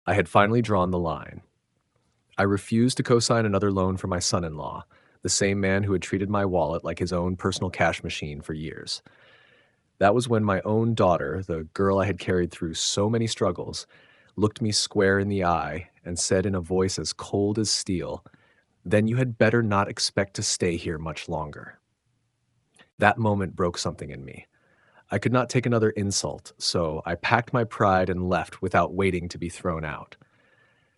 I had finally drawn the line. I refused to co-sign another loan for my son-in-law, the same man who had treated my wallet like his own personal cash machine for years. That was when my own daughter, the girl I had carried through so many struggles, looked me square in the eye and said in a voice as cold as steel, "Then you had better not expect to stay here much longer." That moment broke something in me. I could not take another insult, so I packed my pride and left without waiting to be thrown out.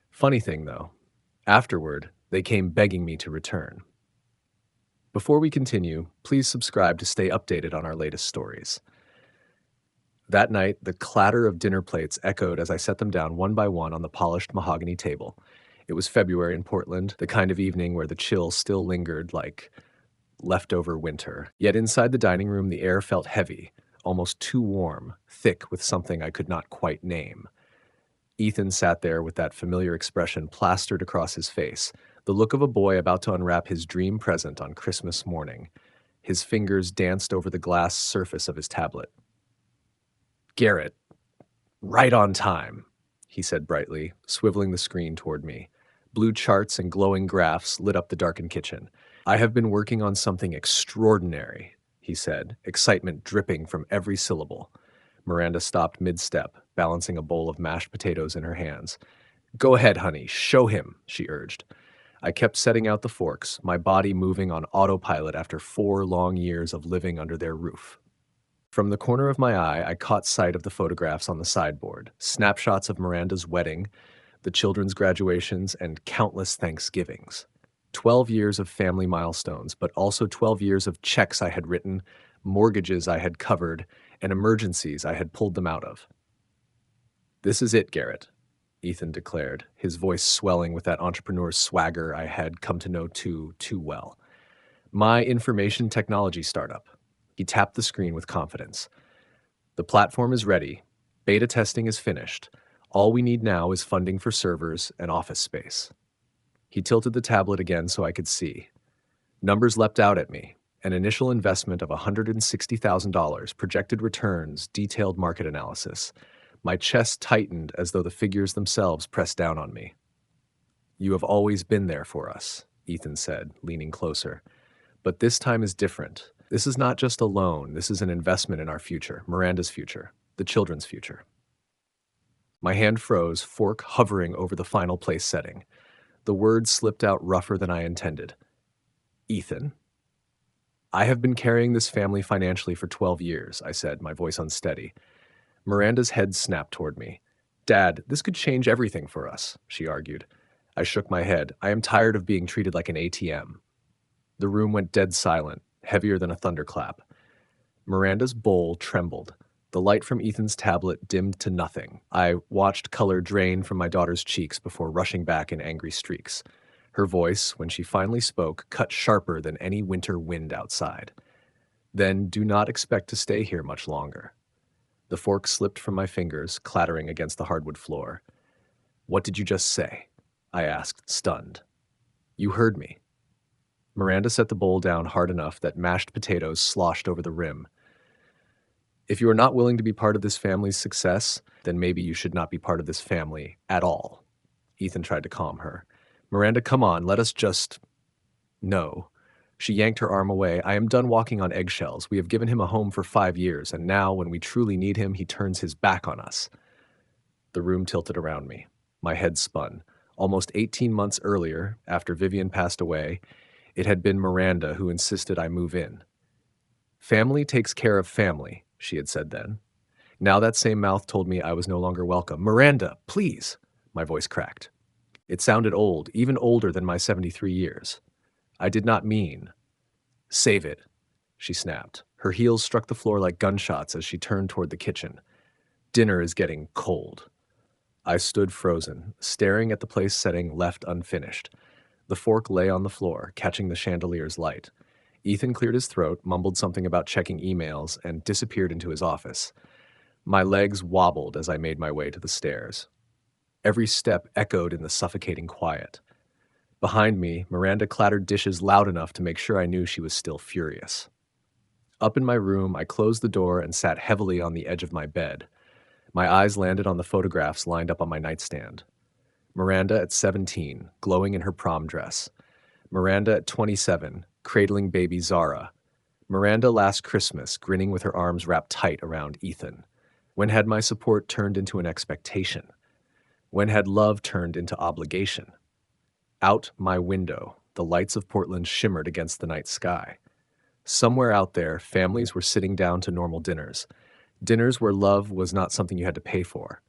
Funny thing, though, afterward, they came begging me to return. Before we continue, please subscribe to stay updated on our latest stories. That night, the clatter of dinner plates echoed as I set them down one by one on the polished mahogany table. It was February in Portland, the kind of evening where the chill still lingered like leftover winter. Yet inside the dining room, the air felt heavy, almost too warm, thick with something I could not quite name. Ethan sat there with that familiar expression plastered across his face, the look of a boy about to unwrap his dream present on Christmas morning. His fingers danced over the glass surface of his tablet. "Garrett, right on time," he said brightly, swiveling the screen toward me. Blue charts and glowing graphs lit up the darkened kitchen. "I have been working on something extraordinary," he said, excitement dripping from every syllable. Miranda stopped mid-step, balancing a bowl of mashed potatoes in her hands. "Go ahead, honey, show him," she urged. I kept setting out the forks, my body moving on autopilot after 4 long years of living under their roof. From the corner of my eye, I caught sight of the photographs on the sideboard, snapshots of Miranda's wedding, the children's graduations, and countless Thanksgivings. 12 years of family milestones, but also 12 years of checks I had written, mortgages I had covered, and emergencies I had pulled them out of. "This is it, Garrett," Ethan declared, his voice swelling with that entrepreneur's swagger I had come to know too well. "My information technology startup." He tapped the screen with confidence. "The platform is ready. Beta testing is finished. All we need now is funding for servers and office space." He tilted the tablet again so I could see. Numbers leapt out at me. An initial investment of $160,000, projected returns, detailed market analysis. My chest tightened as though the figures themselves pressed down on me. "You have always been there for us," Ethan said, leaning closer. "But this time is different. This is not just a loan. This is an investment in our future, Miranda's future, the children's future." My hand froze, fork hovering over the final place setting. The words slipped out rougher than I intended. "Ethan." "I have been carrying this family financially for 12 years, I said, my voice unsteady. Miranda's head snapped toward me. "Dad, this could change everything for us," she argued. I shook my head. "I am tired of being treated like an ATM." The room went dead silent, heavier than a thunderclap. Miranda's bowl trembled. The light from Ethan's tablet dimmed to nothing. I watched color drain from my daughter's cheeks before rushing back in angry streaks. Her voice, when she finally spoke, cut sharper than any winter wind outside. "Then do not expect to stay here much longer." The fork slipped from my fingers, clattering against the hardwood floor. "What did you just say?" I asked, stunned. "You heard me." Miranda set the bowl down hard enough that mashed potatoes sloshed over the rim. "If you are not willing to be part of this family's success, then maybe you should not be part of this family at all." Ethan tried to calm her. "Miranda, come on, let us just—" "No." She yanked her arm away. "I am done walking on eggshells. We have given him a home for 5 years, and now, when we truly need him, he turns his back on us." The room tilted around me. My head spun. Almost 18 months earlier, after Vivian passed away, it had been Miranda who insisted I move in. "Family takes care of family," she had said then. Now that same mouth told me I was no longer welcome. "Miranda, please!" My voice cracked. It sounded old, even older than my 73 years. I did not mean. "Save it," she snapped. Her heels struck the floor like gunshots as she turned toward the kitchen. "Dinner is getting cold." I stood frozen, staring at the place setting left unfinished. The fork lay on the floor, catching the chandelier's light. Ethan cleared his throat, mumbled something about checking emails, and disappeared into his office. My legs wobbled as I made my way to the stairs. Every step echoed in the suffocating quiet. Behind me, Miranda clattered dishes loud enough to make sure I knew she was still furious. Up in my room, I closed the door and sat heavily on the edge of my bed. My eyes landed on the photographs lined up on my nightstand. Miranda at 17, glowing in her prom dress. Miranda at 27, cradling baby Zara. Miranda last Christmas, grinning with her arms wrapped tight around Ethan. When had my support turned into an expectation? When had love turned into obligation? Out my window, the lights of Portland shimmered against the night sky. Somewhere out there, families were sitting down to normal dinners. Dinners where love was not something you had to pay for.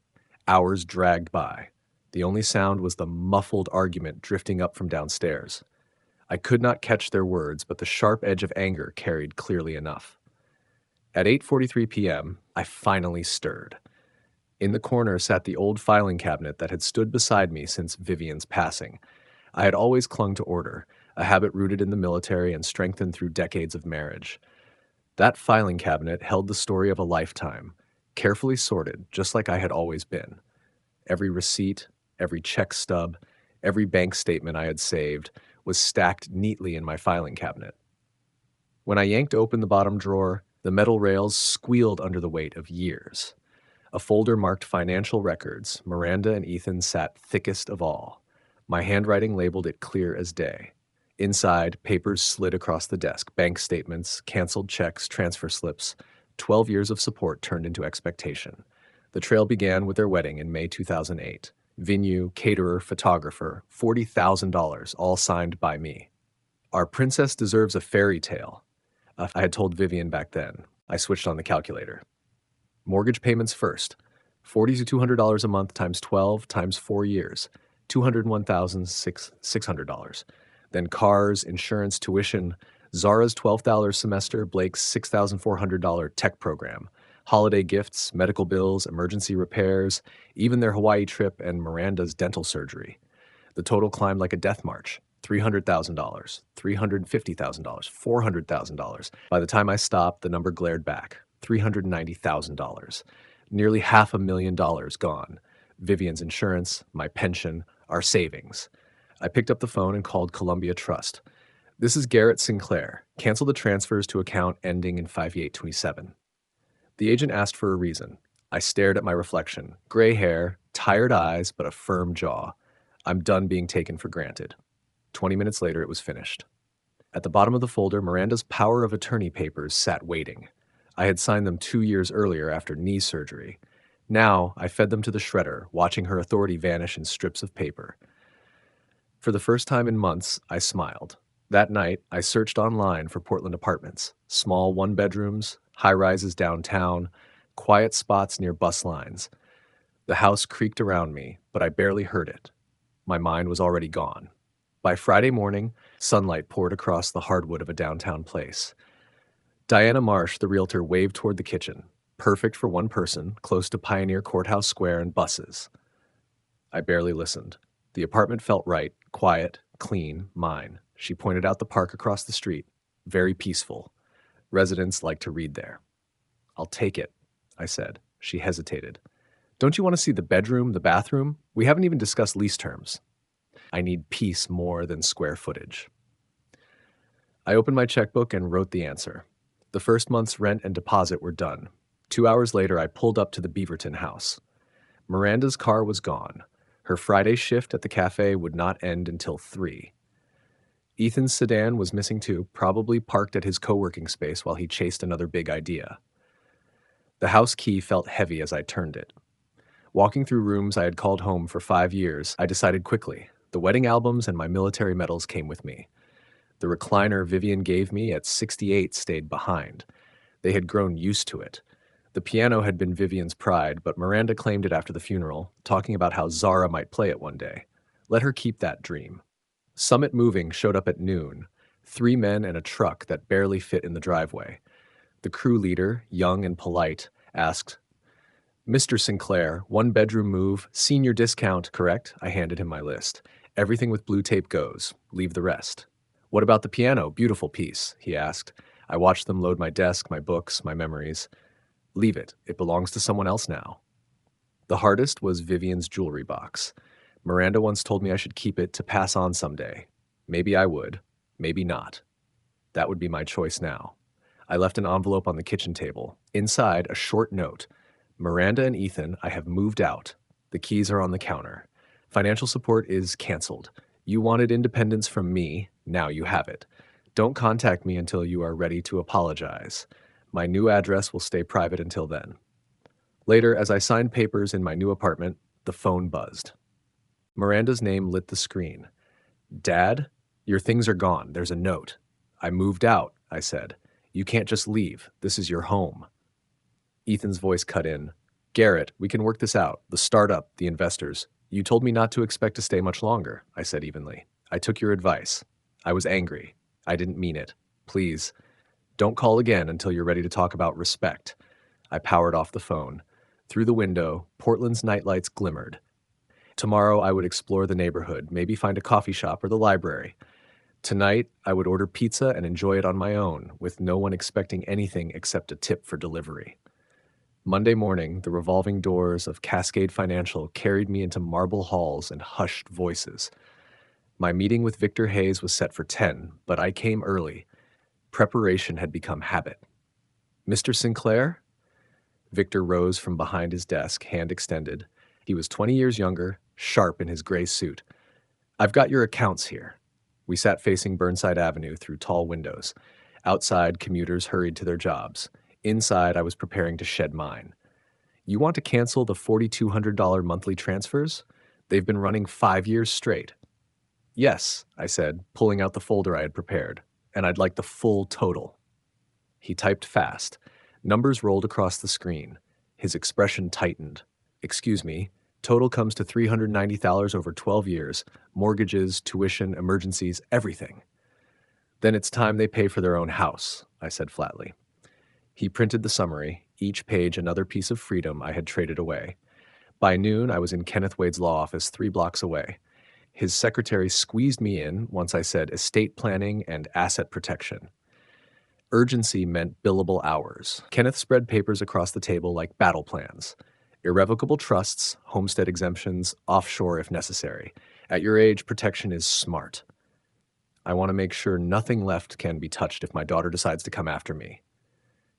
Hours dragged by. The only sound was the muffled argument drifting up from downstairs. I could not catch their words, but the sharp edge of anger carried clearly enough. At 8:43 p.m., I finally stirred. In the corner sat the old filing cabinet that had stood beside me since Vivian's passing. I had always clung to order, a habit rooted in the military and strengthened through decades of marriage. That filing cabinet held the story of a lifetime, carefully sorted, just like I had always been. Every receipt, every check stub, every bank statement I had saved was stacked neatly in my filing cabinet. When I yanked open the bottom drawer, the metal rails squealed under the weight of years. A folder marked financial records. Miranda and Ethan sat thickest of all. My handwriting labeled it clear as day. Inside, papers slid across the desk, bank statements, canceled checks, transfer slips. 12 years of support turned into expectation. The trail began with their wedding in May 2008. Venue, caterer, photographer, $40,000, all signed by me. Our princess deserves a fairy tale. I had told Vivian back then. I switched on the calculator. Mortgage payments first. $4,200 a month times 12 times 4 years. $201,600. Then cars, insurance, tuition, Zara's $12 semester, Blake's $6,400 tech program, holiday gifts, medical bills, emergency repairs, even their Hawaii trip and Miranda's dental surgery. The total climbed like a death march. $300,000, $350,000, $400,000. By the time I stopped, the number glared back. $390,000. Nearly $500,000 gone. Vivian's insurance, my pension, our savings. I picked up the phone and called Columbia Trust. This is Garrett Sinclair. Cancel the transfers to account ending in 5827. The agent asked for a reason. I stared at my reflection. Gray hair, tired eyes, but a firm jaw. I'm done being taken for granted. 20 minutes later, it was finished. At the bottom of the folder, Miranda's power of attorney papers sat waiting. I had signed them 2 years earlier after knee surgery. Now, I fed them to the shredder, watching her authority vanish in strips of paper. For the first time in months, I smiled. That night, I searched online for Portland apartments, small one-bedrooms, high-rises downtown, quiet spots near bus lines. The house creaked around me, but I barely heard it. My mind was already gone. By Friday morning, sunlight poured across the hardwood of a downtown place. Diana Marsh, the realtor, waved toward the kitchen, perfect for one person, close to Pioneer Courthouse Square and buses. I barely listened. The apartment felt right, quiet, clean, mine. She pointed out the park across the street. Very peaceful. Residents like to read there. I'll take it, I said. She hesitated. Don't you want to see the bedroom, the bathroom? We haven't even discussed lease terms. I need peace more than square footage. I opened my checkbook and wrote the answer. The first month's rent and deposit were done. 2 hours later, I pulled up to the Beaverton house. Miranda's car was gone. Her Friday shift at the cafe would not end until 3. Ethan's sedan was missing too, probably parked at his co-working space while he chased another big idea. The house key felt heavy as I turned it. Walking through rooms I had called home for 5 years, I decided quickly. The wedding albums and my military medals came with me. The recliner Vivian gave me at 68 stayed behind. They had grown used to it. The piano had been Vivian's pride, but Miranda claimed it after the funeral, talking about how Zara might play it one day. Let her keep that dream. Summit Moving showed up at noon, 3 men and a truck that barely fit in the driveway. The crew leader, young and polite, asked, "Mr. Sinclair, 1-bedroom move, senior discount, correct?" I handed him my list. "Everything with blue tape goes. Leave the rest." "What about the piano? Beautiful piece," he asked. I watched them load my desk, my books, my memories. "Leave it. It belongs to someone else now." The hardest was Vivian's jewelry box. Miranda once told me I should keep it to pass on someday. Maybe I would. Maybe not. That would be my choice now. I left an envelope on the kitchen table. Inside, a short note. "Miranda and Ethan, I have moved out. The keys are on the counter. Financial support is canceled. You wanted independence from me, now you have it. Don't contact me until you are ready to apologize. My new address will stay private until then. Later, as I signed papers in my new apartment, the phone buzzed. Miranda's name lit the screen. Dad, your things are gone. There's a note. I moved out, I said. You can't just leave. This is your home. Ethan's voice cut in. Garrett, we can work this out. The startup, the investors. You told me not to expect to stay much longer, I said evenly. I took your advice. I was angry. I didn't mean it. Please, don't call again until you're ready to talk about respect. I powered off the phone. Through the window, Portland's nightlights glimmered. Tomorrow I would explore the neighborhood, maybe find a coffee shop or the library. Tonight, I would order pizza and enjoy it on my own, with no one expecting anything except a tip for delivery. Monday morning, the revolving doors of Cascade Financial carried me into marble halls and hushed voices. My meeting with Victor Hayes was set for 10, but I came early. Preparation had become habit. Mr. Sinclair? Victor rose from behind his desk, hand extended. He was 20 years younger, sharp in his gray suit. I've got your accounts here. We sat facing Burnside Avenue through tall windows. Outside, commuters hurried to their jobs. Inside, I was preparing to shed mine. You want to cancel the $4,200 monthly transfers? They've been running 5 years straight. Yes, I said, pulling out the folder I had prepared, and I'd like the full total. He typed fast. Numbers rolled across the screen. His expression tightened. Excuse me, total comes to $390,000 over 12 years, mortgages, tuition, emergencies, everything. Then it's time they pay for their own house, I said flatly. He printed the summary, each page another piece of freedom I had traded away. By noon, I was in Kenneth Wade's law office 3 blocks away. His secretary squeezed me in once I said estate planning and asset protection. Urgency meant billable hours. Kenneth spread papers across the table like battle plans. Irrevocable trusts, homestead exemptions, offshore if necessary. At your age, protection is smart. I want to make sure nothing left can be touched if my daughter decides to come after me.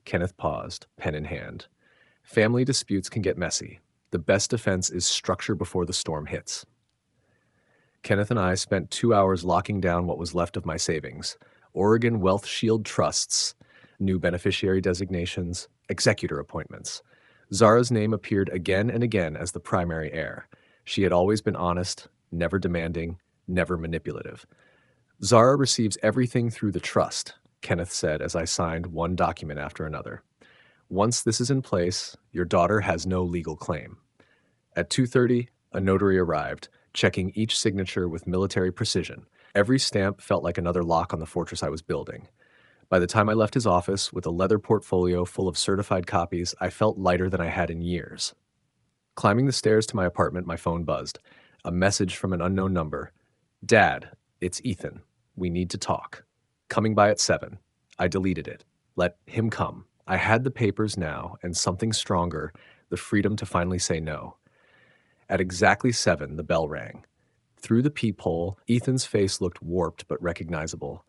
Kenneth paused, pen in hand. Family disputes can get messy. The best defense is structure before the storm hits. Kenneth and I spent 2 hours locking down what was left of my savings. Oregon Wealth Shield trusts, new beneficiary designations, executor appointments. Zara's name appeared again and again as the primary heir. She had always been honest, never demanding, never manipulative. Zara receives everything through the trust, Kenneth said as I signed one document after another. Once this is in place, your daughter has no legal claim. At 2:30, a notary arrived, checking each signature with military precision. Every stamp felt like another lock on the fortress I was building. By the time I left his office with a leather portfolio full of certified copies, I felt lighter than I had in years. Climbing the stairs to my apartment, my phone buzzed. A message from an unknown number. Dad, it's Ethan. We need to talk. Coming by at 7. I deleted it. Let him come. I had the papers now, and something stronger, the freedom to finally say no. At exactly 7, the bell rang. Through the peephole, Ethan's face looked warped but recognizable.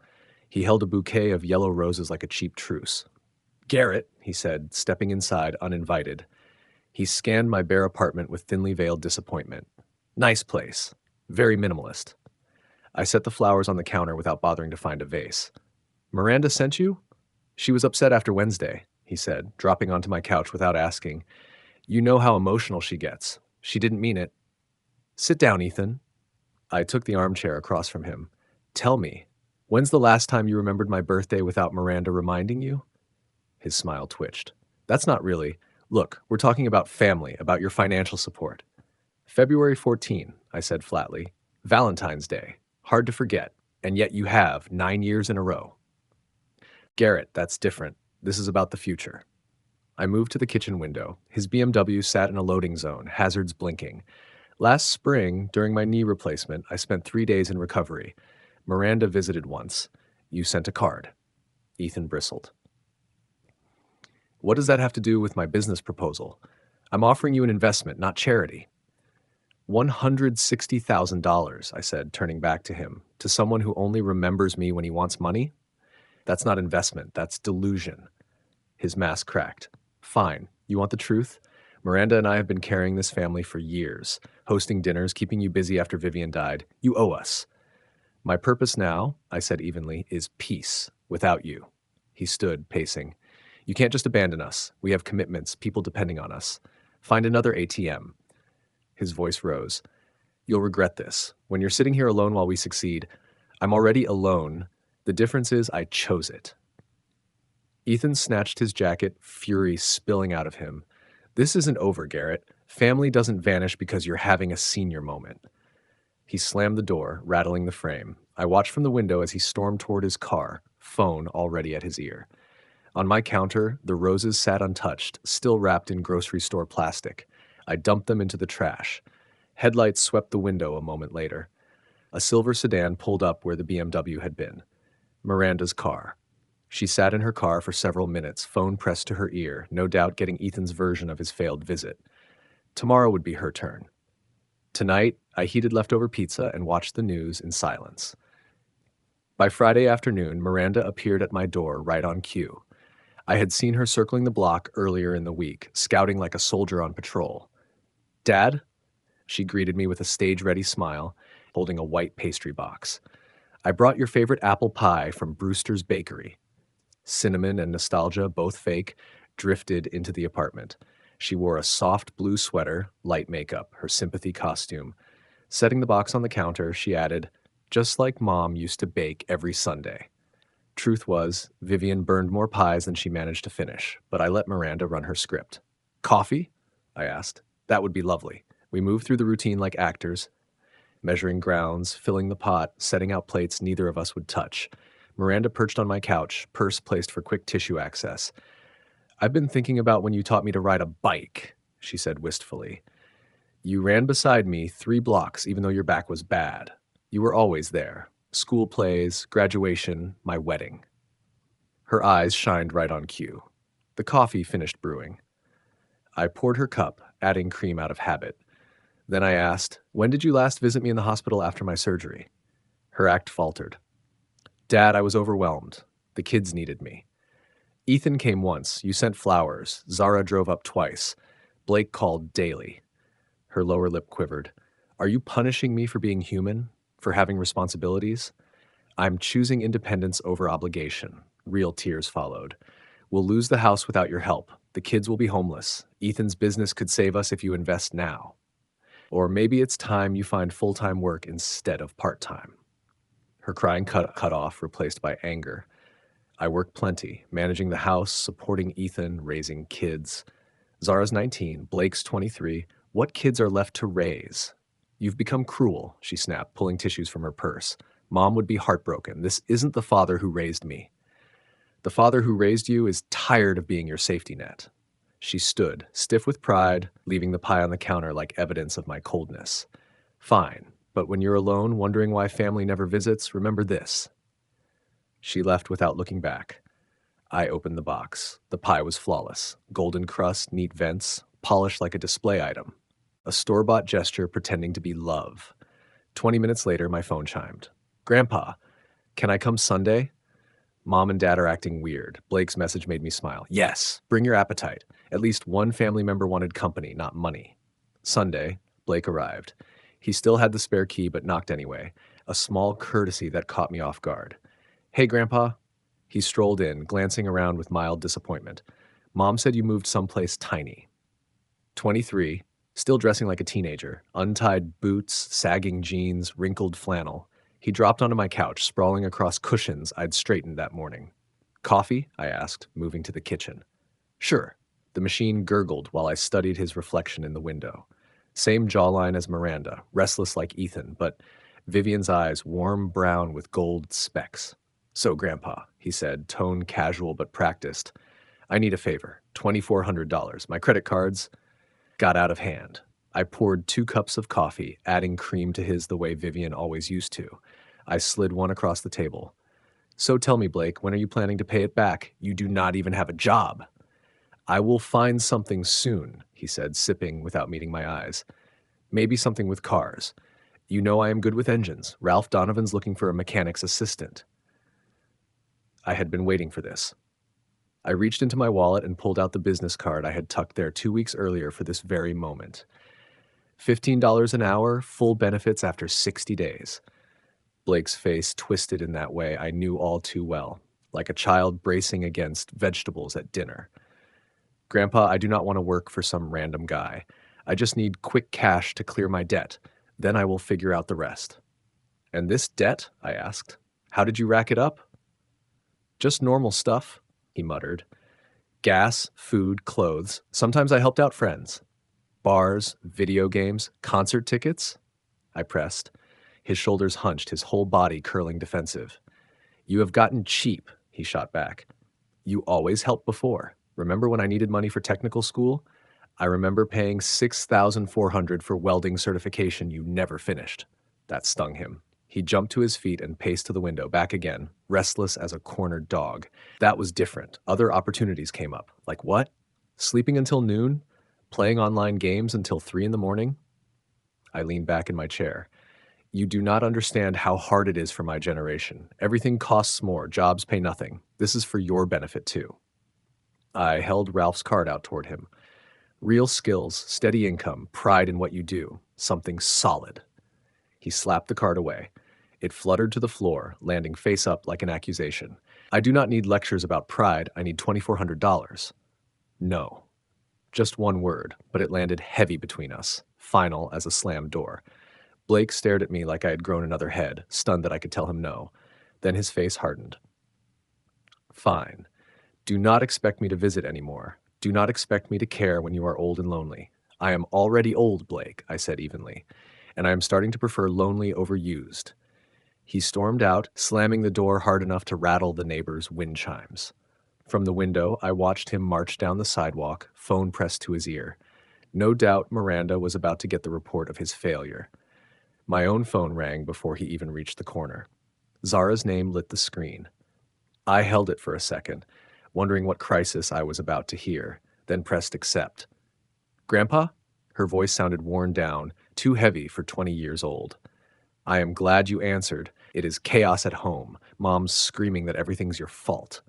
He held a bouquet of yellow roses like a cheap truce. Garrett, he said, stepping inside uninvited. He scanned my bare apartment with thinly veiled disappointment. Nice place. Very minimalist. I set the flowers on the counter without bothering to find a vase. Miranda sent you? She was upset after Wednesday, he said, dropping onto my couch without asking. You know how emotional she gets. She didn't mean it. Sit down, Ethan. I took the armchair across from him. Tell me, when's the last time you remembered my birthday without Miranda reminding you? His smile twitched. That's not really. Look, we're talking about family, about your financial support. February 14, I said flatly. Valentine's Day. Hard to forget. And yet you have 9 years in a row. Garrett, that's different. This is about the future. I moved to the kitchen window. His BMW sat in a loading zone, hazards blinking. Last spring, during my knee replacement, I spent 3 days in recovery. Miranda visited once. You sent a card. Ethan bristled. What does that have to do with my business proposal? I'm offering you an investment, not charity. $160,000, I said, turning back to him. To someone who only remembers me when he wants money? That's not investment, that's delusion. His mask cracked. Fine. You want the truth? Miranda and I have been carrying this family for years. hosting dinners, keeping you busy after Vivian died. You owe us. My purpose now, I said evenly, is peace without you. He stood, pacing. You can't just abandon us. We have commitments, people depending on us. Find another ATM. His voice rose. You'll regret this. When you're sitting here alone while we succeed, I'm already alone. The difference is I chose it. Ethan snatched his jacket, fury spilling out of him. This isn't over, Garrett. Family doesn't vanish because you're having a senior moment. He slammed the door, rattling the frame. I watched from the window as he stormed toward his car, phone already at his ear. On my counter, the roses sat untouched, still wrapped in grocery store plastic. I dumped them into the trash. Headlights swept the window a moment later. A silver sedan pulled up where the BMW had been. Miranda's car. She sat in her car for several minutes, phone pressed to her ear, no doubt getting Ethan's version of his failed visit. Tomorrow would be her turn. Tonight, I heated leftover pizza and watched the news in silence. By Friday afternoon, Miranda appeared at my door right on cue. I had seen her circling the block earlier in the week, scouting like a soldier on patrol. Dad? She greeted me with a stage-ready smile, holding a white pastry box. I brought your favorite apple pie from Brewster's Bakery. Cinnamon and nostalgia, both fake, drifted into the apartment. She wore a soft blue sweater, light makeup, her sympathy costume. Setting the box on the counter, she added, just like Mom used to bake every Sunday. Truth was, Vivian burned more pies than she managed to finish, but I let Miranda run her script. Coffee? I asked. That would be lovely. We moved through the routine like actors, measuring grounds, filling the pot, setting out plates neither of us would touch. Miranda perched on my couch, purse placed for quick tissue access. I've been thinking about when you taught me to ride a bike, she said wistfully. You ran beside me 3 blocks even though your back was bad. You were always there. School plays, graduation, my wedding. Her eyes shined right on cue. The coffee finished brewing. I poured her cup, adding cream out of habit. Then I asked, when did you last visit me in the hospital after my surgery? Her act faltered. Dad, I was overwhelmed. The kids needed me. Ethan came once. You sent flowers. Zara drove up twice. Blake called daily. Her lower lip quivered. Are you punishing me for being human? For having responsibilities? I'm choosing independence over obligation. Real tears followed. We'll lose the house without your help. The kids will be homeless. Ethan's business could save us if you invest now. Or maybe it's time you find full-time work instead of part-time. Her crying cut off, replaced by anger. I work plenty, managing the house, supporting Ethan, raising kids. Zara's 19, Blake's 23. What kids are left to raise? You've become cruel, she snapped, pulling tissues from her purse. Mom would be heartbroken. This isn't the father who raised me. The father who raised you is tired of being your safety net. She stood, stiff with pride, leaving the pie on the counter like evidence of my coldness. Fine, but when you're alone, wondering why family never visits, remember this. She left without looking back. I opened the box. The pie was flawless. Golden crust, neat vents, polished like a display item. A store-bought gesture pretending to be love. 20 minutes later, my phone chimed. Grandpa, can I come Sunday? Mom and Dad are acting weird. Blake's message made me smile. Yes, bring your appetite. At least one family member wanted company, not money. Sunday, Blake arrived. He still had the spare key, but knocked anyway. A small courtesy that caught me off guard. Hey, Grandpa. He strolled in, glancing around with mild disappointment. Mom said you moved someplace tiny. 23, still dressing like a teenager, untied boots, sagging jeans, wrinkled flannel. He dropped onto my couch, sprawling across cushions I'd straightened that morning. Coffee? I asked, moving to the kitchen. Sure. The machine gurgled while I studied his reflection in the window. Same jawline as Miranda, restless like Ethan, but Vivian's eyes warm brown with gold specks. So, Grandpa, he said, tone casual but practiced. I need a favor. $2,400. My credit cards got out of hand. I poured 2 cups of coffee, adding cream to his the way Vivian always used to. I slid one across the table. So tell me, Blake, when are you planning to pay it back? You do not even have a job. I will find something soon, he said, sipping without meeting my eyes. Maybe something with cars. You know I am good with engines. Ralph Donovan's looking for a mechanic's assistant. I had been waiting for this. I reached into my wallet and pulled out the business card I had tucked there 2 weeks earlier for this very moment. $15 an hour, full benefits after 60 days. Blake's face twisted in that way I knew all too well, like a child bracing against vegetables at dinner. Grandpa, I do not want to work for some random guy. I just need quick cash to clear my debt. Then I will figure out the rest. And this debt? I asked. How did you rack it up? Just normal stuff, he muttered. Gas, food, clothes. Sometimes I helped out friends. Bars, video games, concert tickets? I pressed. His shoulders hunched, his whole body curling defensive. You have gotten cheap, he shot back. You always helped before. Remember when I needed money for technical school? I remember paying $6,400 for welding certification you never finished. That stung him. He jumped to his feet and paced to the window, back again, restless as a cornered dog. That was different. Other opportunities came up. Like what? Sleeping until noon? Playing online games until 3 in the morning? I leaned back in my chair. You do not understand how hard it is for my generation. Everything costs more, jobs pay nothing. This is for your benefit too. I held Ralph's card out toward him. Real skills, steady income, pride in what you do. Something solid. He slapped the card away. It fluttered to the floor, landing face up like an accusation. I do not need lectures about pride. I need $2,400. No. Just one word, but it landed heavy between us, final as a slammed door. Blake stared at me like I had grown another head, stunned that I could tell him no. Then his face hardened. Fine. Do not expect me to visit anymore. Do not expect me to care when you are old and lonely. I am already old, Blake, I said evenly, and I am starting to prefer lonely over used. He stormed out, slamming the door hard enough to rattle the neighbors' wind chimes. From the window, I watched him march down the sidewalk, phone pressed to his ear. No doubt Miranda was about to get the report of his failure. My own phone rang before he even reached the corner. Zara's name lit the screen. I held it for a second, wondering what crisis I was about to hear, then pressed accept. Grandpa? Her voice sounded worn down, too heavy for 20 years old. I am glad you answered. It is chaos at home. Mom's screaming that everything's your fault.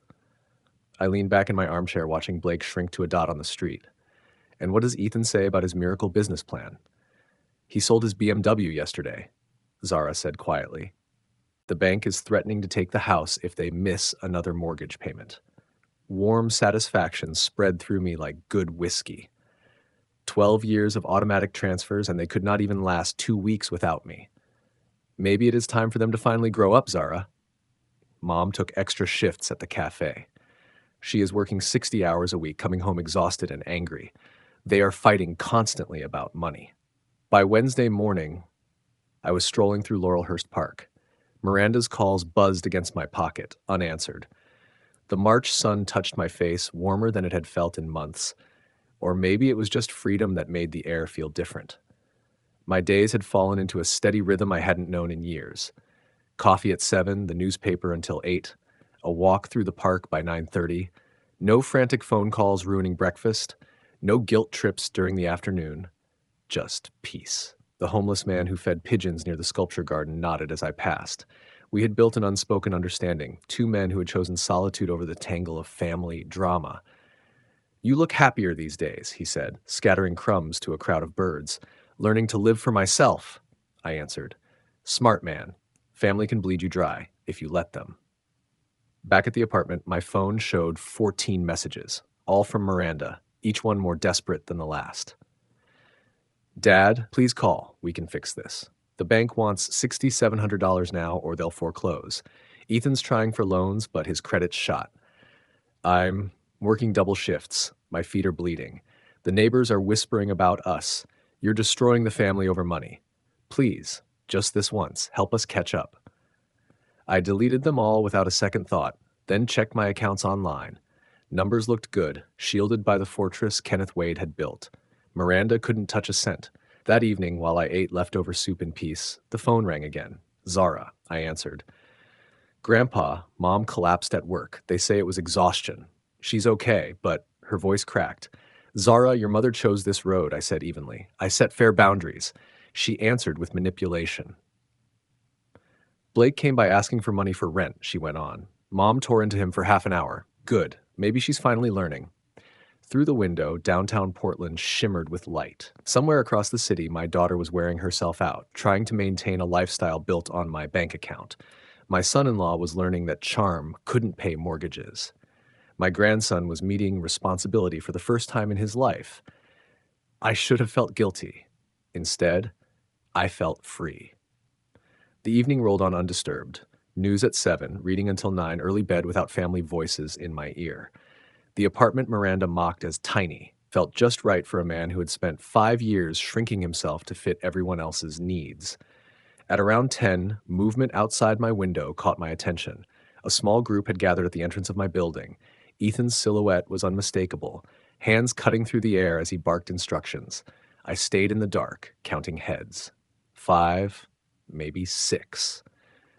I leaned back in my armchair watching Blake shrink to a dot on the street. And what does Ethan say about his miracle business plan? He sold his BMW yesterday, Zara said quietly. The bank is threatening to take the house if they miss another mortgage payment. Warm satisfaction spread through me like good whiskey. 12 years of automatic transfers, and they could not even last 2 weeks without me. Maybe it is time for them to finally grow up, Zara. Mom took extra shifts at the cafe. She is working 60 hours a week, coming home exhausted and angry. They are fighting constantly about money. By Wednesday morning, I was strolling through Laurelhurst Park. Miranda's calls buzzed against my pocket, unanswered. The March sun touched my face, warmer than it had felt in months. Or maybe it was just freedom that made the air feel different. My days had fallen into a steady rhythm I hadn't known in years. Coffee at 7, the newspaper until 8, a walk through the park by 9:30, no frantic phone calls ruining breakfast, no guilt trips during the afternoon, just peace. The homeless man who fed pigeons near the sculpture garden nodded as I passed. We had built an unspoken understanding, two men who had chosen solitude over the tangle of family drama. You look happier these days, he said, scattering crumbs to a crowd of birds. Learning to live for myself, I answered. Smart man. Family can bleed you dry, if you let them. Back at the apartment, my phone showed 14 messages, all from Miranda, each one more desperate than the last. Dad, please call. We can fix this. The bank wants $6,700 now or they'll foreclose. Ethan's trying for loans, but his credit's shot. I'm working double shifts. My feet are bleeding. The neighbors are whispering about us. You're destroying the family over money. Please, just this once, help us catch up. I deleted them all without a second thought, then checked my accounts online. Numbers looked good, shielded by the fortress Kenneth Wade had built. Miranda couldn't touch a cent. That evening, while I ate leftover soup in peace, the phone rang again. Zara, I answered. Grandpa, Mom collapsed at work. They say it was exhaustion. She's okay, but her voice cracked. Zara, your mother chose this road, I said evenly. I set fair boundaries. She answered with manipulation. Blake came by asking for money for rent, she went on. Mom tore into him for half an hour. Good. Maybe she's finally learning. Through the window, downtown Portland shimmered with light. Somewhere across the city, my daughter was wearing herself out, trying to maintain a lifestyle built on my bank account. My son-in-law was learning that charm couldn't pay mortgages. My grandson was meeting responsibility for the first time in his life. I should have felt guilty. Instead, I felt free. The evening rolled on undisturbed. News at 7, reading until 9, early bed without family voices in my ear. The apartment Miranda mocked as tiny felt just right for a man who had spent 5 years shrinking himself to fit everyone else's needs. At around 10, movement outside my window caught my attention. A small group had gathered at the entrance of my building. Ethan's silhouette was unmistakable, hands cutting through the air as he barked instructions. I stayed in the dark, counting heads. 5, maybe 6.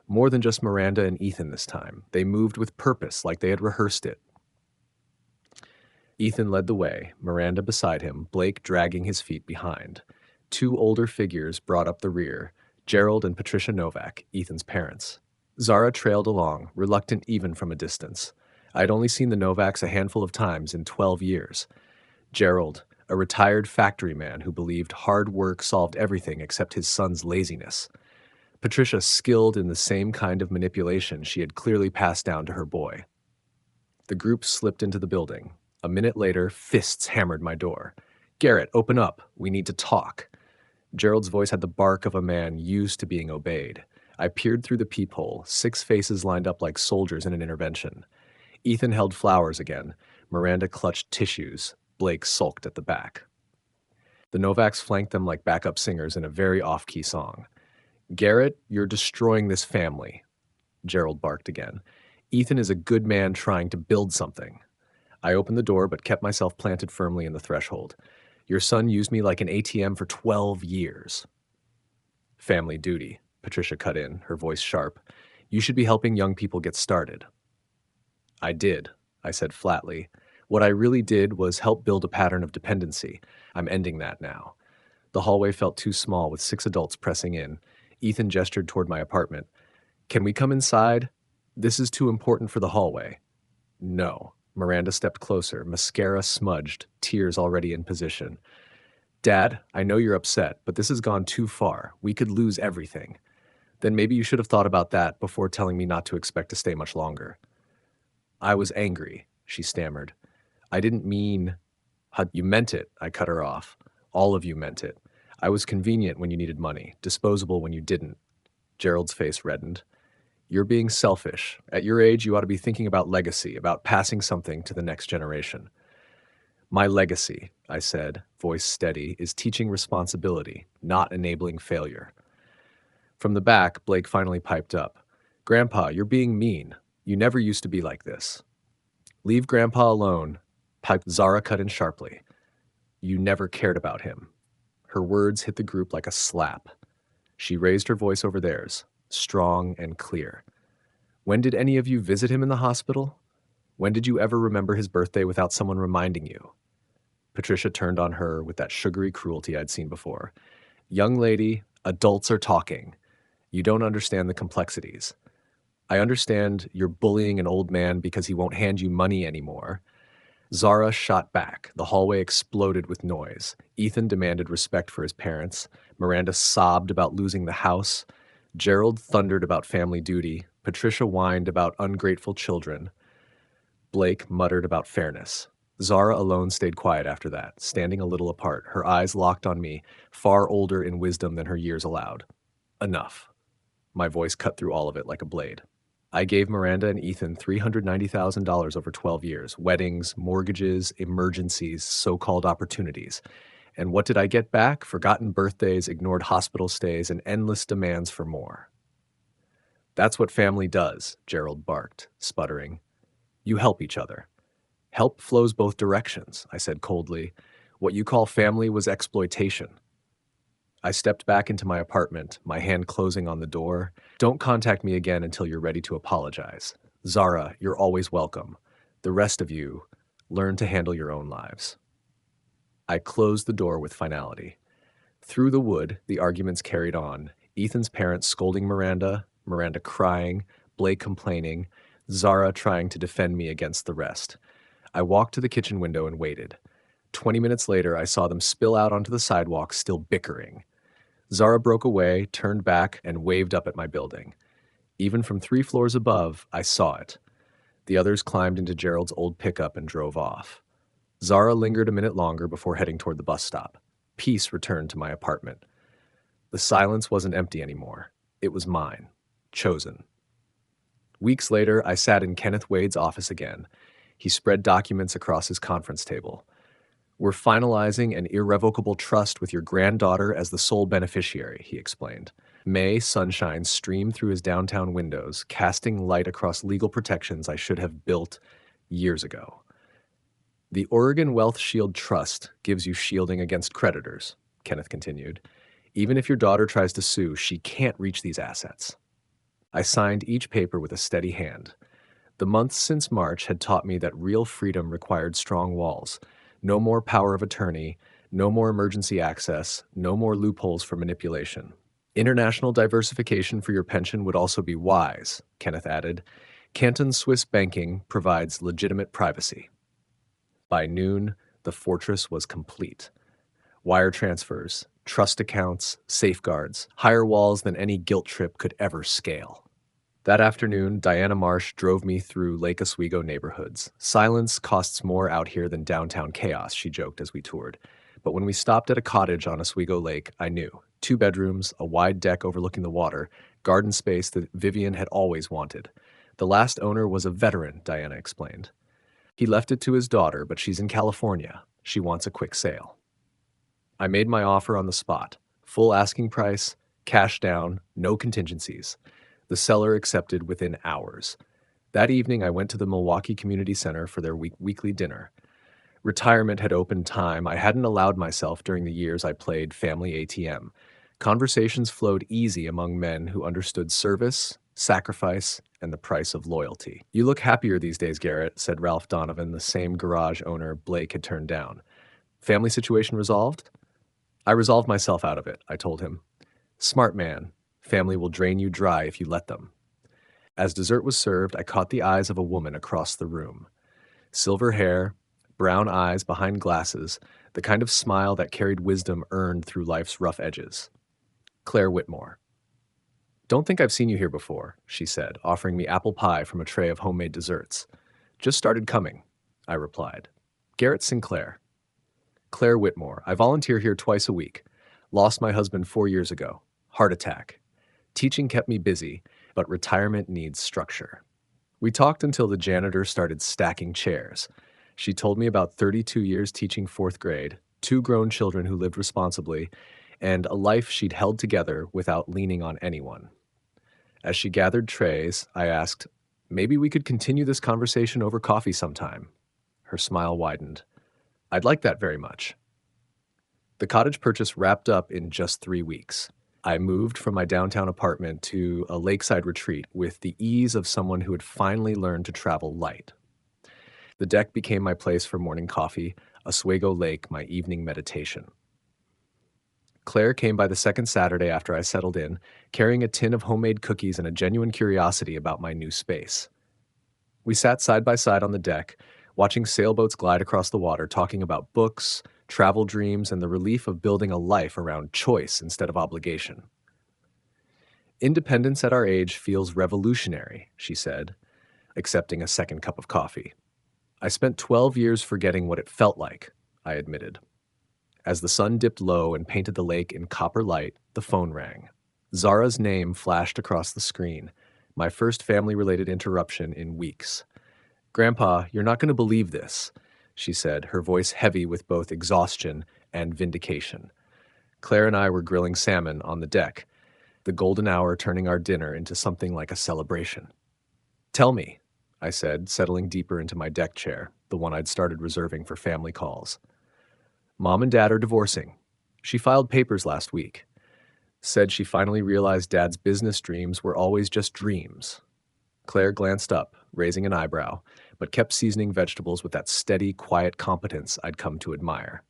More than just Miranda and Ethan this time. They moved with purpose, like they had rehearsed it. Ethan led the way, Miranda beside him, Blake dragging his feet behind. 2 older figures brought up the rear, Gerald and Patricia Novak, Ethan's parents. Zara trailed along, reluctant even from a distance. I'd only seen the Novaks a handful of times in 12 years. Gerald, a retired factory man who believed hard work solved everything except his son's laziness. Patricia skilled in the same kind of manipulation she had clearly passed down to her boy. The group slipped into the building. A minute later, fists hammered my door. "Garrett, open up. We need to talk." Gerald's voice had the bark of a man used to being obeyed. I peered through the peephole, 6 faces lined up like soldiers in an intervention. Ethan held flowers again. Miranda clutched tissues. Blake sulked at the back. The Novaks flanked them like backup singers in a very off-key song. "Garrett, you're destroying this family," Gerald barked again. "Ethan is a good man trying to build something." I opened the door but kept myself planted firmly in the threshold. "Your son used me like an ATM for 12 years. "Family duty," Patricia cut in, her voice sharp. "You should be helping young people get started." "I did," I said flatly. "What I really did was help build a pattern of dependency. I'm ending that now." The hallway felt too small with 6 adults pressing in. Ethan gestured toward my apartment. "Can we come inside? This is too important for the hallway." "No." Miranda stepped closer, mascara smudged, tears already in position. "Dad, I know you're upset, but this has gone too far. We could lose everything." "Then maybe you should have thought about that before telling me not to expect to stay much longer." "I was angry," she stammered. "I didn't mean—" "You meant it," I cut her off. "All of you meant it. I was convenient when you needed money, disposable when you didn't." Gerald's face reddened. "You're being selfish. At your age, you ought to be thinking about legacy, about passing something to the next generation." "My legacy," I said, voice steady, "is teaching responsibility, not enabling failure." From the back, Blake finally piped up. "Grandpa, you're being mean. You never used to be like this." "Leave Grandpa alone," Zara cut in sharply. "You never cared about him." Her words hit the group like a slap. She raised her voice over theirs, strong and clear. "When did any of you visit him in the hospital? When did you ever remember his birthday without someone reminding you?" Patricia turned on her with that sugary cruelty I'd seen before. "Young lady, adults are talking. You don't understand the complexities. I understand you're bullying an old man because he won't hand you money anymore." Zara shot back. The hallway exploded with noise. Ethan demanded respect for his parents. Miranda sobbed about losing the house. Gerald thundered about family duty. Patricia whined about ungrateful children. Blake muttered about fairness. Zara alone stayed quiet after that, standing a little apart, her eyes locked on me, far older in wisdom than her years allowed. "Enough." My voice cut through all of it like a blade. I gave Miranda and Ethan $390,000 over 12 years, weddings, mortgages, emergencies, so-called opportunities. And what did I get back? Forgotten birthdays, ignored hospital stays, and endless demands for more. "That's what family does," Gerald barked, sputtering. "You help each other." "Help flows both directions," I said coldly. "What you call family was exploitation." I stepped back into my apartment, my hand closing on the door. "Don't contact me again until you're ready to apologize. Zara, you're always welcome. The rest of you, learn to handle your own lives." I closed the door with finality. Through the wood, the arguments carried on. Ethan's parents scolding Miranda, Miranda crying, Blake complaining, Zara trying to defend me against the rest. I walked to the kitchen window and waited. 20 minutes later, I saw them spill out onto the sidewalk, still bickering. Zara broke away, turned back, and waved up at my building. Even from 3 floors above, I saw it. The others climbed into Gerald's old pickup and drove off. Zara lingered a minute longer before heading toward the bus stop. Peace returned to my apartment. The silence wasn't empty anymore. It was mine. Chosen. Weeks later, I sat in Kenneth Wade's office again. He spread documents across his conference table. "We're finalizing an irrevocable trust with your granddaughter as the sole beneficiary," he explained. May sunshine streamed through his downtown windows, casting light across legal protections I should have built years ago. "The Oregon Wealth Shield Trust gives you shielding against creditors," Kenneth continued. "Even if your daughter tries to sue, she can't reach these assets." I signed each paper with a steady hand. The months since March had taught me that real freedom required strong walls. No more power of attorney, no more emergency access, no more loopholes for manipulation. "International diversification for your pension would also be wise," Kenneth added. "Canton Swiss banking provides legitimate privacy." By noon, the fortress was complete. Wire transfers, trust accounts, safeguards, higher walls than any guilt trip could ever scale. That afternoon, Diana Marsh drove me through Lake Oswego neighborhoods. "Silence costs more out here than downtown chaos," she joked as we toured. But when we stopped at a cottage on Oswego Lake, I knew. 2 bedrooms, a wide deck overlooking the water, garden space that Vivian had always wanted. The last owner was a veteran, Diana explained. He left it to his daughter, but she's in California. She wants a quick sale. I made my offer on the spot. Full asking price, cash down, no contingencies. The seller accepted within hours. That evening, I went to the Milwaukee Community Center for their weekly dinner. Retirement had opened time I hadn't allowed myself during the years I played family ATM. Conversations flowed easy among men who understood service, sacrifice, and the price of loyalty. "You look happier these days, Garrett," said Ralph Donovan, the same garage owner Blake had turned down. "Family situation resolved?" "I resolved myself out of it," I told him. "Smart man. Family will drain you dry if you let them." As dessert was served, I caught the eyes of a woman across the room. Silver hair, brown eyes behind glasses, the kind of smile that carried wisdom earned through life's rough edges. Claire Whitmore. "Don't think I've seen you here before," she said, offering me apple pie from a tray of homemade desserts. "Just started coming," I replied. "Garrett Sinclair." "Claire Whitmore. I volunteer here twice a week. Lost my husband 4 years ago. Heart attack. Teaching kept me busy, but retirement needs structure." We talked until the janitor started stacking chairs. She told me about 32 years teaching 4th grade, 2 grown children who lived responsibly, and a life she'd held together without leaning on anyone. As she gathered trays, I asked, "Maybe we could continue this conversation over coffee sometime." Her smile widened. "I'd like that very much." The cottage purchase wrapped up in just 3 weeks. I moved from my downtown apartment to a lakeside retreat with the ease of someone who had finally learned to travel light. The deck became my place for morning coffee, Oswego Lake my evening meditation. Claire came by the second Saturday after I settled in, carrying a tin of homemade cookies and a genuine curiosity about my new space. We sat side by side on the deck, watching sailboats glide across the water, talking about books, travel dreams, and the relief of building a life around choice instead of obligation. "Independence at our age feels revolutionary," she said, accepting a second cup of coffee. "I spent 12 years forgetting what it felt like," I admitted. As the sun dipped low and painted the lake in copper light, the phone rang. Zara's name flashed across the screen, my first family-related interruption in weeks. "Grandpa, you're not going to believe this," she said, her voice heavy with both exhaustion and vindication. Claire and I were grilling salmon on the deck, the golden hour turning our dinner into something like a celebration. "Tell me," I said, settling deeper into my deck chair, the one I'd started reserving for family calls. "Mom and Dad are divorcing. She filed papers last week. Said she finally realized Dad's business dreams were always just dreams." Claire glanced up, raising an eyebrow, but kept seasoning vegetables with that steady, quiet competence I'd come to admire.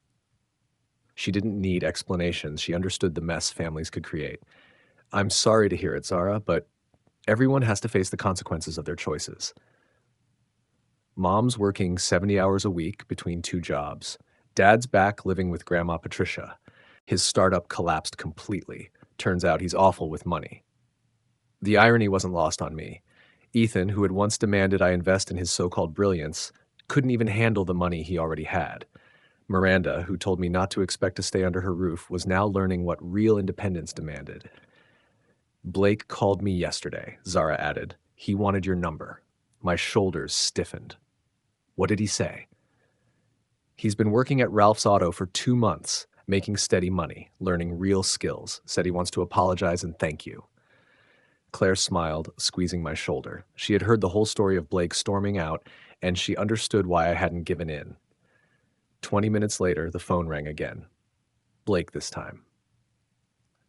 She didn't need explanations. She understood the mess families could create. "I'm sorry to hear it, Zara, but everyone has to face the consequences of their choices." Mom's working 70 hours a week between two jobs. Dad's back living with Grandma Patricia. His startup collapsed completely. Turns out he's awful with money. The irony wasn't lost on me. Ethan, who had once demanded I invest in his so-called brilliance, couldn't even handle the money he already had. Miranda, who told me not to expect to stay under her roof, was now learning what real independence demanded. Blake called me yesterday, Zara added. He wanted your number. My shoulders stiffened. What did he say? He's been working at Ralph's Auto for 2 months, making steady money, learning real skills, said he wants to apologize and thank you. Claire smiled, squeezing my shoulder. She had heard the whole story of Blake storming out, and she understood why I hadn't given in. 20 minutes later, the phone rang again. Blake this time.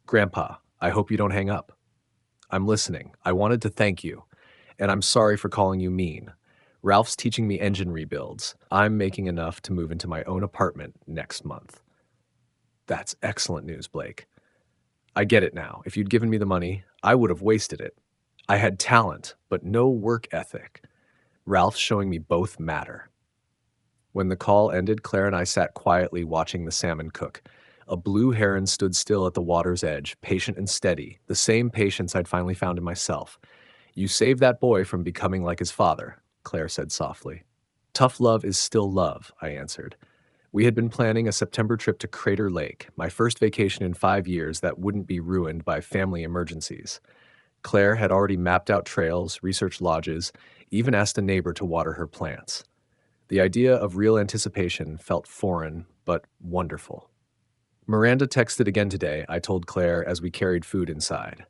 Grandpa, I hope you don't hang up. I'm listening. I wanted to thank you, and I'm sorry for calling you mean. Ralph's teaching me engine rebuilds. I'm making enough to move into my own apartment next month. That's excellent news, Blake. I get it now. If you'd given me the money, I would have wasted it. I had talent, but no work ethic. Ralph's showing me both matter. When the call ended, Claire and I sat quietly watching the salmon cook. A blue heron stood still at the water's edge, patient and steady, the same patience I'd finally found in myself. You saved that boy from becoming like his father, Claire said softly. Tough love is still love, I answered. We had been planning a September trip to Crater Lake, my first vacation in 5 years that wouldn't be ruined by family emergencies. Claire had already mapped out trails, researched lodges, even asked a neighbor to water her plants. The idea of real anticipation felt foreign, but wonderful. Miranda texted again today, I told Claire as we carried food inside.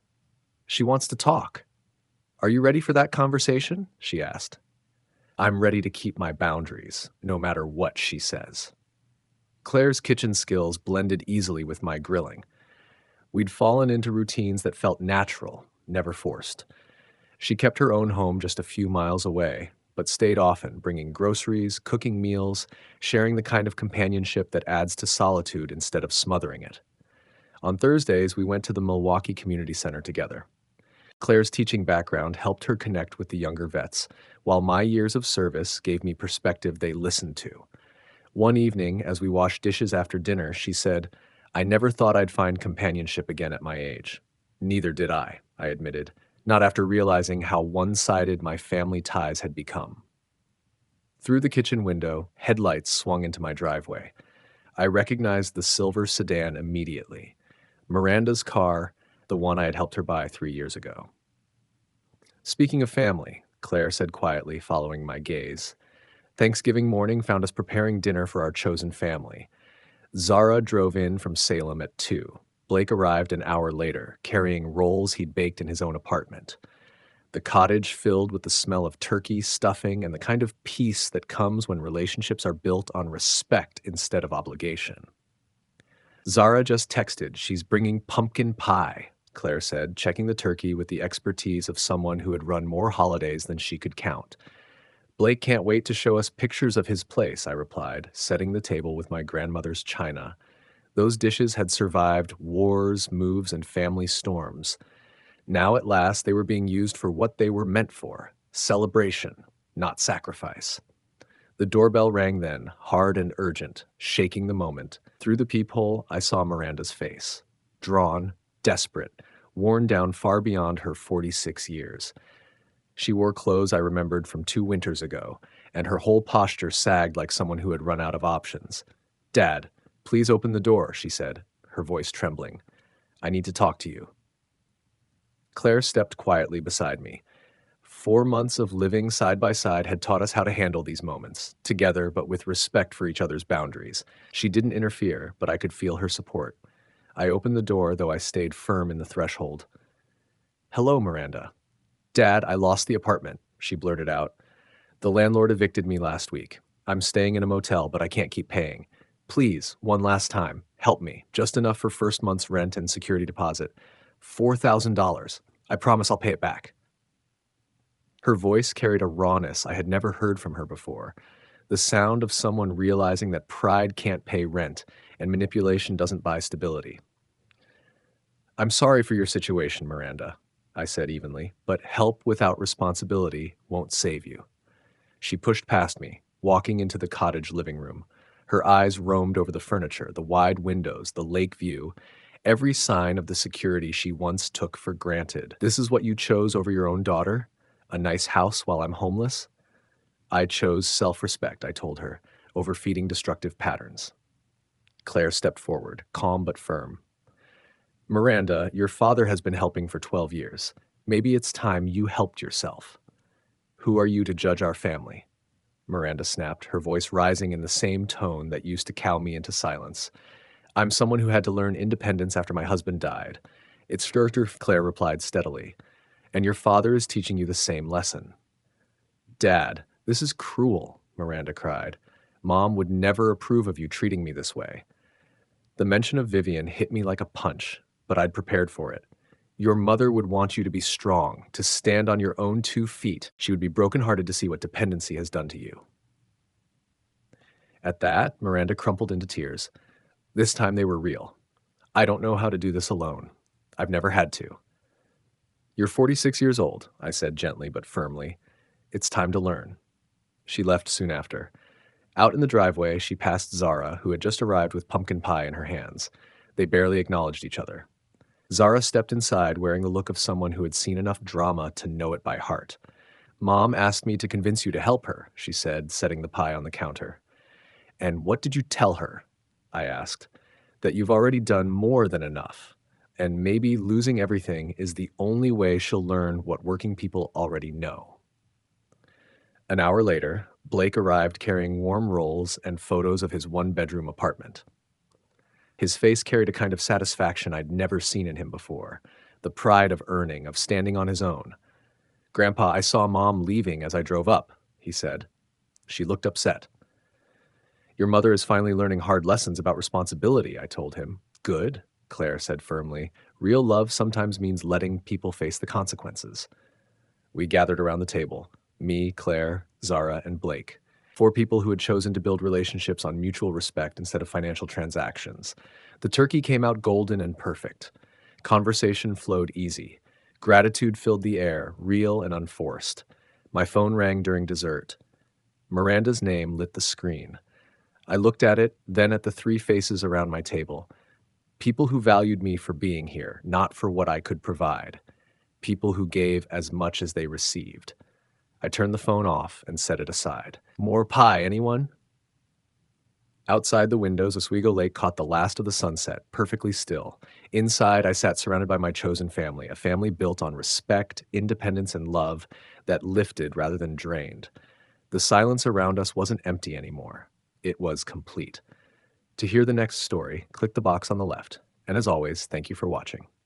She wants to talk. Are you ready for that conversation? She asked. I'm ready to keep my boundaries, no matter what she says. Claire's kitchen skills blended easily with my grilling. We'd fallen into routines that felt natural, never forced. She kept her own home just a few miles away, but stayed often, bringing groceries, cooking meals, sharing the kind of companionship that adds to solitude instead of smothering it. On Thursdays, we went to the Milwaukee Community Center together. Claire's teaching background helped her connect with the younger vets, while my years of service gave me perspective they listened to. One evening, as we washed dishes after dinner, she said, I never thought I'd find companionship again at my age. Neither did I admitted, not after realizing how one-sided my family ties had become. Through the kitchen window, headlights swung into my driveway. I recognized the silver sedan immediately. Miranda's car, the one I had helped her buy 3 years ago. Speaking of family, Claire said quietly, following my gaze, Thanksgiving morning found us preparing dinner for our chosen family. Zara drove in from Salem at 2. Blake arrived an hour later, carrying rolls he'd baked in his own apartment. The cottage filled with the smell of turkey, stuffing, and the kind of peace that comes when relationships are built on respect instead of obligation. Zara just texted, she's bringing pumpkin pie, Claire said, checking the turkey with the expertise of someone who had run more holidays than she could count. Blake can't wait to show us pictures of his place, I replied, setting the table with my grandmother's china. Those dishes had survived wars, moves, and family storms. Now at last they were being used for what they were meant for, celebration, not sacrifice. The doorbell rang then, hard and urgent, shaking the moment. Through the peephole, I saw Miranda's face. Drawn, desperate, worn down far beyond her 46 years. She wore clothes I remembered from 2 winters ago, and her whole posture sagged like someone who had run out of options. Dad, please open the door, she said, her voice trembling. I need to talk to you. Claire stepped quietly beside me. 4 months of living side by side had taught us how to handle these moments, together but with respect for each other's boundaries. She didn't interfere, but I could feel her support. I opened the door, though I stayed firm in the threshold. Hello, Miranda. Dad, I lost the apartment, she blurted out. The landlord evicted me last week. I'm staying in a motel, but I can't keep paying. Please, one last time, help me. Just enough for first month's rent and security deposit. $4,000. I promise I'll pay it back. Her voice carried a rawness I had never heard from her before. The sound of someone realizing that pride can't pay rent and manipulation doesn't buy stability. I'm sorry for your situation, Miranda, I said evenly, but help without responsibility won't save you. She pushed past me, walking into the cottage living room. Her eyes roamed over the furniture, the wide windows, the lake view, every sign of the security she once took for granted. This is what you chose over your own daughter? A nice house while I'm homeless? I chose self-respect, I told her, over feeding destructive patterns. Claire stepped forward, calm but firm. Miranda, your father has been helping for 12 years. Maybe it's time you helped yourself. Who are you to judge our family? Miranda snapped, her voice rising in the same tone that used to cow me into silence. I'm someone who had to learn independence after my husband died. It's Skirter, Claire replied steadily. And your father is teaching you the same lesson. Dad, this is cruel, Miranda cried. Mom would never approve of you treating me this way. The mention of Vivian hit me like a punch, but I'd prepared for it. Your mother would want you to be strong, to stand on your own 2 feet. She would be brokenhearted to see what dependency has done to you. At that, Miranda crumpled into tears. This time they were real. I don't know how to do this alone. I've never had to. You're 46 years old, I said gently but firmly. It's time to learn. She left soon after. Out in the driveway, she passed Zara, who had just arrived with pumpkin pie in her hands. They barely acknowledged each other. Zara stepped inside wearing the look of someone who had seen enough drama to know it by heart. Mom asked me to convince you to help her, she said, setting the pie on the counter. And what did you tell her? I asked. That you've already done more than enough, and maybe losing everything is the only way she'll learn what working people already know. An hour later, Blake arrived carrying warm rolls and photos of his 1-bedroom apartment. His face carried a kind of satisfaction I'd never seen in him before, the pride of earning, of standing on his own. Grandpa, I saw Mom leaving as I drove up, he said. She looked upset. Your mother is finally learning hard lessons about responsibility, I told him. Good, Claire said firmly. Real love sometimes means letting people face the consequences. We gathered around the table, me, Claire, Zara, and Blake. 4 people who had chosen to build relationships on mutual respect instead of financial transactions. The turkey came out golden and perfect. Conversation flowed easy. Gratitude filled the air, real and unforced. My phone rang during dessert. Miranda's name lit the screen. I looked at it, then at the 3 faces around my table. People who valued me for being here, not for what I could provide. People who gave as much as they received. I turned the phone off and set it aside. More pie, anyone? Outside the windows, Oswego Lake caught the last of the sunset, perfectly still. Inside, I sat surrounded by my chosen family, a family built on respect, independence, and love that lifted rather than drained. The silence around us wasn't empty anymore. It was complete. To hear the next story, click the box on the left. And as always, thank you for watching.